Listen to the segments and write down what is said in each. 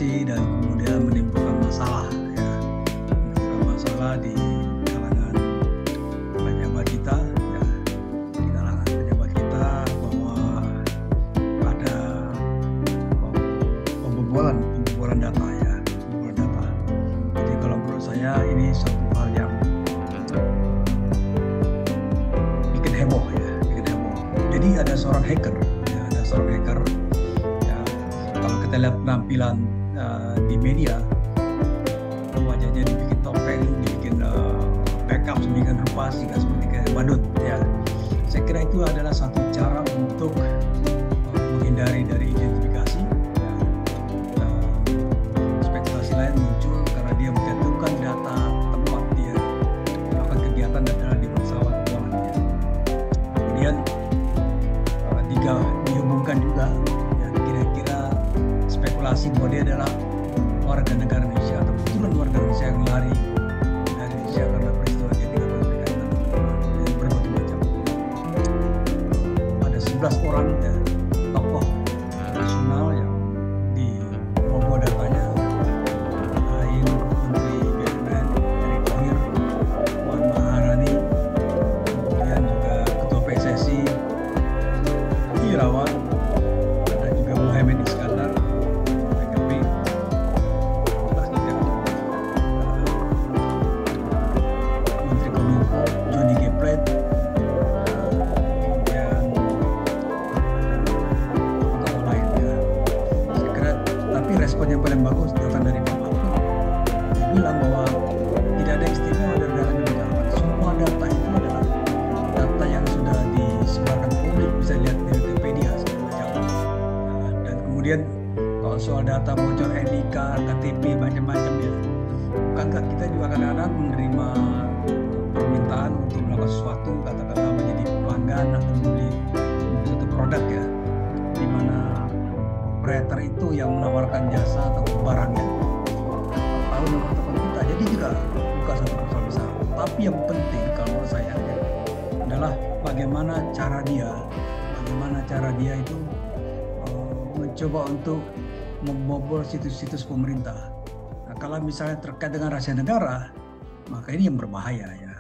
spekulasi dan kemudian menimbulkan masalah, ya, menimbulkan masalah di kalangan pejabat kita, ya, di kalangan pejabat kita bahwa ada pembobolan data, ya, pembobolan data. Jadi kalau menurut saya ini suatu hal yang bikin heboh, ya, bikin heboh. Jadi ada seorang hacker, ya, ya, kalau kita lihat penampilan di media, wajahnya dibikin topeng, dibikin backup sedemikian rupa sehingga seperti kayak badut, ya. Saya kira itu adalah satu cara untuk menghindari dari identifikasi, ya. Spekulasi lain muncul karena dia mencantumkan data tempat dia melakukan kegiatan adalah di pesawat keuangannya. Kemudian dihubungkan juga, ya, kira-kira spekulasi bahwa dia adalah warga negara Indonesia atau keturunan warga Indonesia yang lari dari Indonesia karena peristiwa G30 berkaitan berbagai macam. Ada 11 orang, ya, tokoh nasional yang dibobol datanya. Lain Menteri BUMN Erick Thohir, Puan Maharani, kemudian juga Ketua PSSI Irawan, ada juga Muhammad Iskandar, PKB, Menteri Kominfo Johnny G. Plate, kemudian tokoh lain, ya. Saya kira, tapi respon yang paling bagus datang dari Pak Mahfud. Dia bilang bahwa tidak ada istimewa dari data yang dibicarakan. Semua data itu adalah data yang sudah disebarkan publik, bisa dilihat di Wikipedia segala macam. Dan kemudian kalau soal data bocor NIK, KTP, macam-macam, ya, bukankah kita juga kadang-kadang menerima permintaan untuk melakukan sesuatu, katakanlah menjadi pelanggan atau membeli suatu produk, ya, di mana operator itu yang menawarkan jasa atau barangnya tahu nomor telepon kita, jadi juga bukan satu persoalan besar. Tapi yang penting kalau menurut saya, ya, adalah bagaimana cara dia itu mencoba untuk membobol situs-situs pemerintah. Nah, kalau misalnya terkait dengan rahasia negara, maka ini yang berbahaya, ya.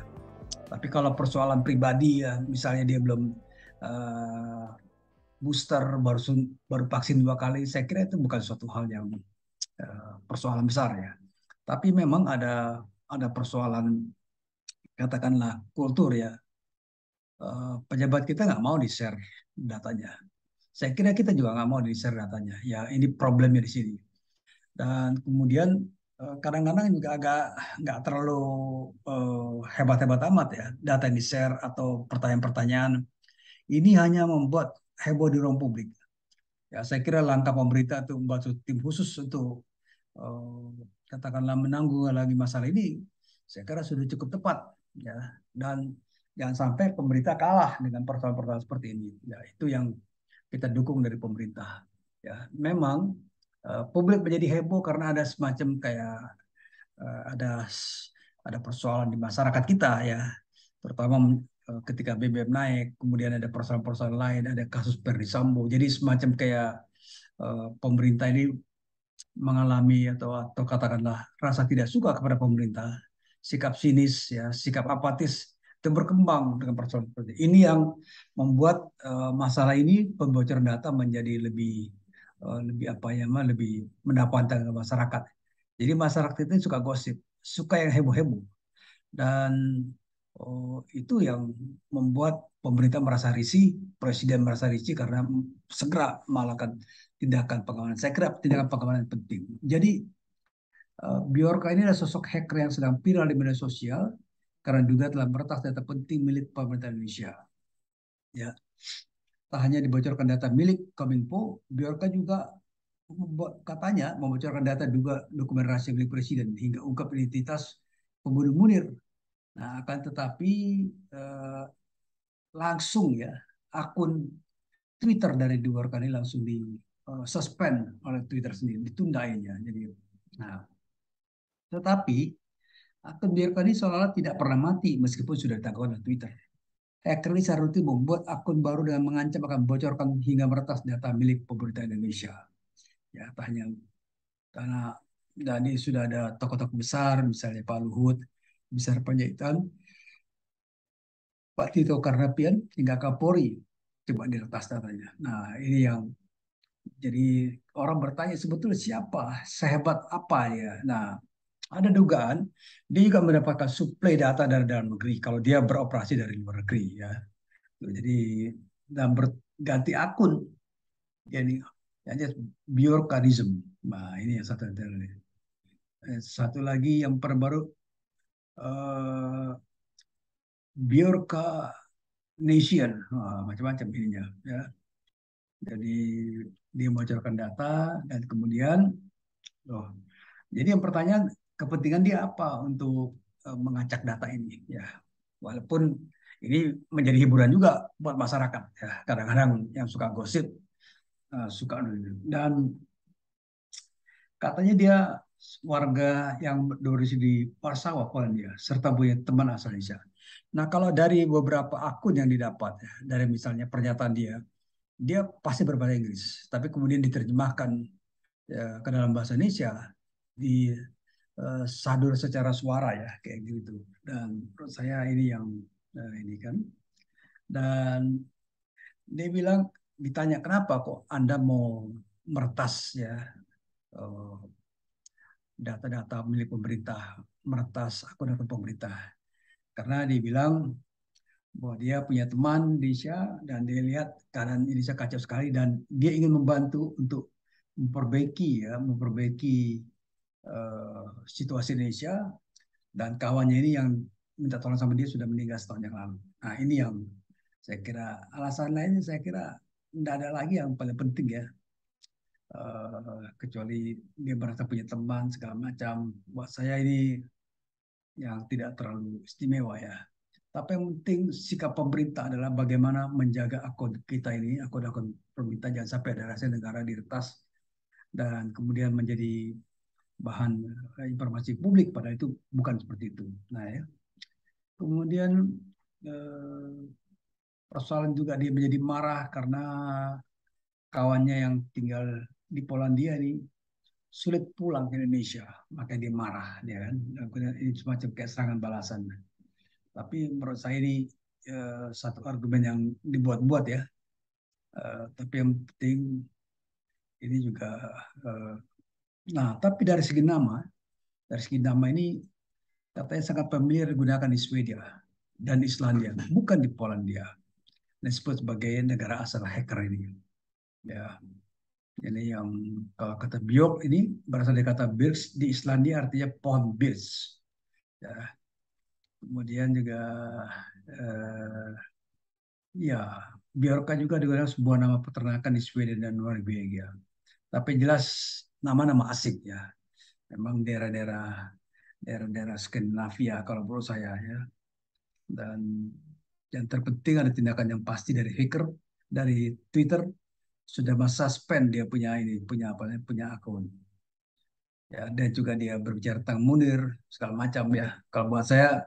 Tapi kalau persoalan pribadi, ya, misalnya dia belum booster, baru vaksin 2 kali, saya kira itu bukan suatu hal yang persoalan besar, ya. Tapi memang ada persoalan, katakanlah kultur, ya. Pejabat kita nggak mau di-share datanya. Saya kira kita juga nggak mau di-share datanya. Ya, ini problemnya di sini. Dan kemudian kadang-kadang juga agak nggak terlalu hebat-hebat amat, ya, data yang di-share atau pertanyaan-pertanyaan. Ini hanya membuat heboh di ruang publik. Ya, saya kira langkah pemerintah untuk membuat tim khusus untuk katakanlah menanggung lagi masalah ini, saya kira sudah cukup tepat, ya. Dan jangan sampai pemerintah kalah dengan persoalan-persoalan seperti ini. Ya, itu yang kita dukung dari pemerintah. Ya, memang publik menjadi heboh karena ada semacam kayak ada persoalan di masyarakat kita, ya, terutama ketika BBM naik, kemudian ada persoalan-persoalan lain, ada kasus Ferdy Sambo. Jadi semacam kayak pemerintah ini mengalami atau katakanlah rasa tidak suka kepada pemerintah, sikap sinis, ya, sikap apatis itu berkembang dengan persoalan seperti ini yang membuat masalah ini, pembocoran data, menjadi lebih apa ya, lebih mendapatkan ke masyarakat. Jadi masyarakat itu suka gosip, suka yang heboh-heboh, dan itu yang membuat pemerintah merasa risih, presiden merasa risih karena segera melakukan tindakan pengamanan. Saya kira tindakan pengamanan penting. Jadi Bjorka ini adalah sosok hacker yang sedang viral di media sosial karena juga telah meretas data penting milik pemerintah Indonesia. Ya, tak hanya dibocorkan data milik Kominfo, Bjorka juga katanya membocorkan data juga dokumen rahasia milik presiden hingga ungkap identitas pembunuh Munir. Nah, akan tetapi langsung, ya, akun Twitter dari Bjorka ini langsung di suspend oleh Twitter sendiri, ditundain, ya. Jadi, nah, tetapi akun Bjorka ini seolah-olah tidak pernah mati meskipun sudah ditangkap oleh Twitter. Hacker ini secara rutin membuat akun baru dengan mengancam akan membocorkan hingga meretas data milik pemerintah Indonesia. Ya, tak hanya karena dan ini sudah ada tokoh-tokoh besar, misalnya Pak Luhut, besar Panjaitan, Pak Tito Karnavian, hingga Kapolri. Coba diretas datanya. Nah, ini yang jadi orang bertanya sebetulnya siapa, sehebat apa ya. Nah, ada dugaan dia juga mendapatkan suplai data dari dalam negeri kalau dia beroperasi dari luar negeri ya. Jadi dan berganti akun jadi hanya biorkanism. Nah, ini yang satu. Satu lagi yang terbaru eh, Biorka Nation. Macam-macam ininya ya. Jadi dia membocorkan data dan kemudian loh. Jadi yang pertanyaan kepentingan dia apa untuk mengacak data ini ya. Walaupun ini menjadi hiburan juga buat masyarakat ya. Kadang-kadang yang suka gosip suka dan katanya dia warga yang berdomisili di Warsawa, Polandia, serta punya teman asal Indonesia. Nah, kalau dari beberapa akun yang didapat, ya, dari misalnya pernyataan dia, dia pasti berbahasa Inggris, tapi kemudian diterjemahkan ya, ke dalam bahasa Indonesia, di sadur secara suara ya, kayak gitu. Dan menurut saya ini yang ini kan. Dan dia bilang, ditanya kenapa kok Anda mau meretas ya eh, data-data milik pemerintah, meretas akun-akun pemerintah. Karena dia bilang bahwa dia punya teman di Indonesia dan dia lihat keadaan Indonesia kacau sekali dan dia ingin membantu untuk memperbaiki situasi Indonesia dan kawannya ini yang minta tolong sama dia sudah meninggal setahun yang lalu. Nah ini yang saya kira alasan lainnya saya kira tidak ada lagi yang paling penting ya. Kecuali dia merasa punya teman segala macam. Buat saya ini yang tidak terlalu istimewa ya. Tapi yang penting sikap pemerintah adalah bagaimana menjaga akun kita ini, akun-akun pemerintah jangan sampai ada rahasia negara diretas dan kemudian menjadi bahan informasi publik, padahal itu bukan seperti itu. Nah ya, kemudian eh, persoalan juga dia menjadi marah karena kawannya yang tinggal di Polandia ini sulit pulang ke Indonesia, maka dia marah, dia kan. Dan kemudian ini semacam kayak serangan balasan. Tapi menurut saya ini satu argumen yang dibuat-buat ya. Tapi yang penting ini juga. eh, nah, tapi dari segi nama ini katanya sangat familiar digunakan di Swedia dan Islandia, bukan di Polandia. Disebut sebagai negara asal hacker ini. Ya, ini yang kalau kata biok ini berasal dari kata birch di Islandia artinya pohon birch. Ya, kemudian juga eh, ya, Biorka juga digunakan sebuah nama peternakan di Swedia dan Norwegia. Tapi jelas nama-nama asing ya. Memang daerah-daerah Skandinavia kalau menurut saya ya. Dan yang terpenting ada tindakan yang pasti dari hacker dari Twitter sudah masa suspend dia punya ini punya apa punya akun ya dan juga dia berbicara tentang Munir segala macam ya. Kalau buat saya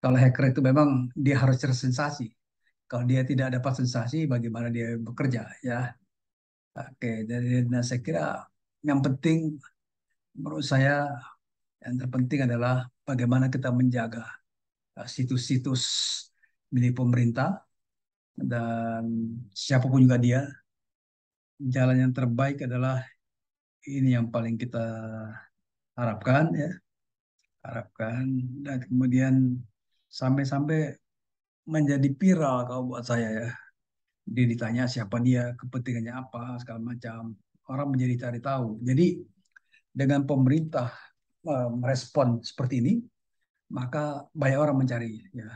kalau hacker itu memang dia harus cari sensasi. Kalau dia tidak dapat sensasi, bagaimana dia bekerja ya? Oke, jadi nah, saya kira yang penting menurut saya yang terpenting adalah bagaimana kita menjaga situs-situs milik pemerintah dan siapapun juga dia, jalan yang terbaik adalah ini yang paling kita harapkan ya, harapkan dan kemudian sampai-sampai menjadi viral kalau buat saya ya. Dia ditanya siapa dia, kepentingannya apa, segala macam. Orang menjadi cari tahu. Jadi dengan pemerintah merespon seperti ini, maka banyak orang mencari ya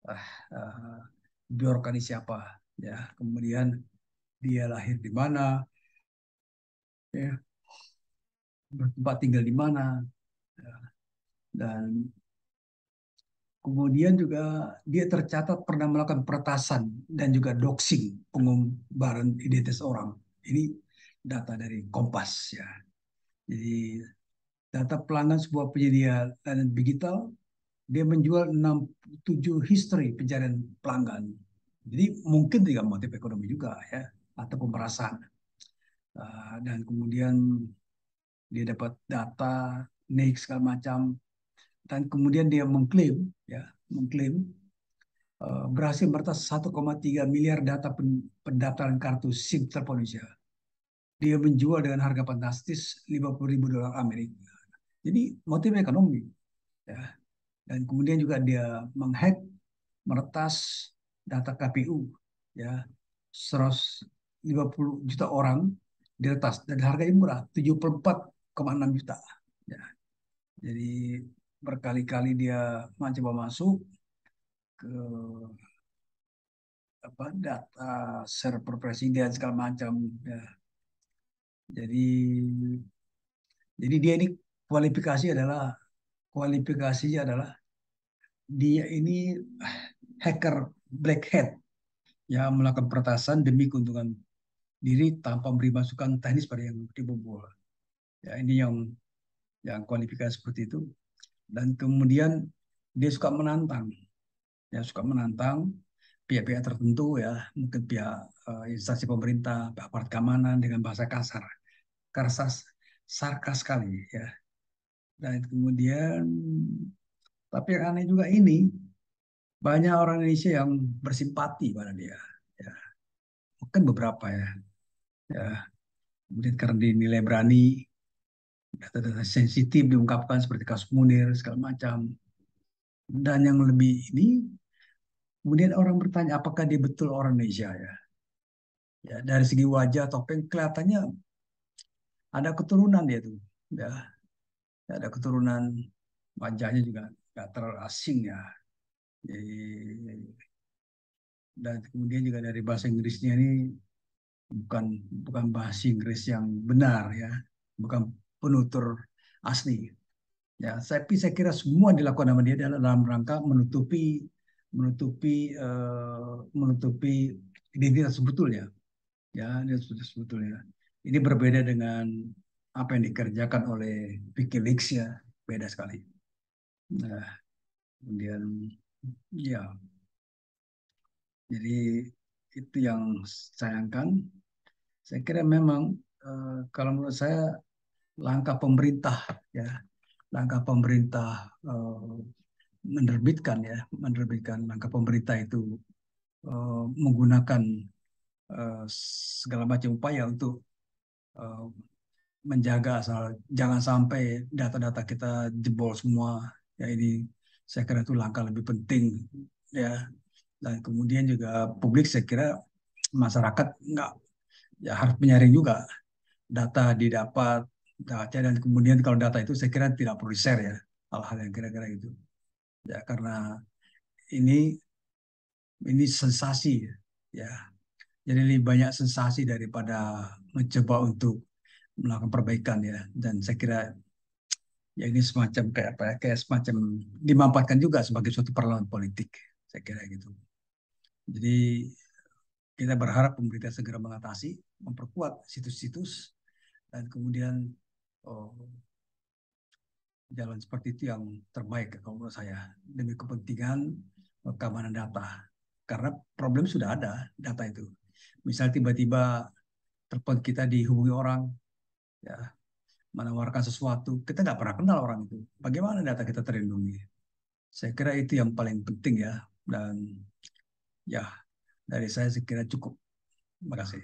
ah, ah, Bjork ini siapa, ya. Kemudian dia lahir di mana, ya, bertempat tinggal di mana, ya. Dan kemudian juga dia tercatat pernah melakukan peretasan dan juga doxing, pengumbaran identitas orang. Ini data dari Kompas ya. Jadi data pelanggan sebuah penyedia layanan digital, dia menjual 67 history pencarian pelanggan. Jadi mungkin juga motif ekonomi juga ya, atau pemerasan. Dan kemudian dia dapat data, nik segala macam, dan kemudian dia mengklaim, ya, mengklaim berhasil meretas 1,3 miliar data pendaftaran kartu SIM telepon Indonesia. Dia menjual dengan harga fantastis 50 ribu dolar Amerika. Jadi motif ekonomi, ya. Dan kemudian juga dia menghack, meretas data KPU, ya, 150 juta orang diretas dan harganya murah, 74,6 juta. Ya. Jadi berkali-kali dia mencoba masuk ke apa data server presiden segala macam, ya. Jadi dia ini kualifikasinya adalah dia ini hacker black hat yang melakukan peretasan demi keuntungan diri tanpa memberi masukan teknis pada yang dibobol. Ya, ini yang kualifikasi seperti itu. Dan kemudian dia suka menantang, ya, suka menantang pihak-pihak tertentu, ya, mungkin pihak instansi pemerintah, aparat keamanan dengan bahasa kasar, karsas, sarkas sekali, ya. Dan kemudian, tapi yang aneh juga ini, banyak orang Indonesia yang bersimpati pada dia, ya. Mungkin beberapa, ya, ya. Kemudian karena dinilai berani, data-data sensitif diungkapkan seperti kasus Munir segala macam. Dan yang lebih ini, kemudian orang bertanya apakah dia betul orang Indonesia, ya. Ya, dari segi wajah topeng kelihatannya ada keturunan dia tuh, ya. Ada keturunan, wajahnya juga nggak terlalu asing, ya. Jadi, dan kemudian juga dari bahasa Inggrisnya ini bukan bukan bahasa Inggris yang benar, ya, bukan penutur asli. Ya, saya kira semua dilakukan sama dia adalah dalam rangka menutupi menutupi menutupi identitas sebetulnya. Ya, identitas sebetulnya. Ini berbeda dengan apa yang dikerjakan oleh WikiLeaks, ya, beda sekali. Nah, kemudian, ya, jadi itu yang sayangkan. Saya kira memang kalau menurut saya langkah pemerintah, ya, langkah pemerintah menerbitkan langkah pemerintah itu menggunakan segala macam upaya untuk eh, menjaga asal jangan sampai data-data kita jebol semua. Ya, ini saya kira itu langkah lebih penting, ya. Dan kemudian juga publik, saya kira masyarakat nggak, ya, harus menyaring juga data didapat, data, dan kemudian kalau data itu saya kira tidak perlu share, ya, hal-hal yang kira-kira itu, ya, karena ini sensasi, ya. Jadi lebih banyak sensasi daripada mencoba untuk melakukan perbaikan, ya. Dan saya kira, ya, ini semacam kayak apa ya, kayak semacam dimanfaatkan juga sebagai suatu perlawanan politik, saya kira gitu. Jadi kita berharap pemerintah segera mengatasi, memperkuat situs-situs, dan kemudian oh, jalan seperti itu yang terbaik kalau menurut saya demi kepentingan keamanan data. Karena problem sudah ada data itu. Misal tiba-tiba telepon kita dihubungi orang, ya, menawarkan sesuatu, kita nggak pernah kenal orang itu. Bagaimana data kita terlindungi? Saya kira itu yang paling penting, ya. Dan, ya, dari saya kira cukup. Terima kasih.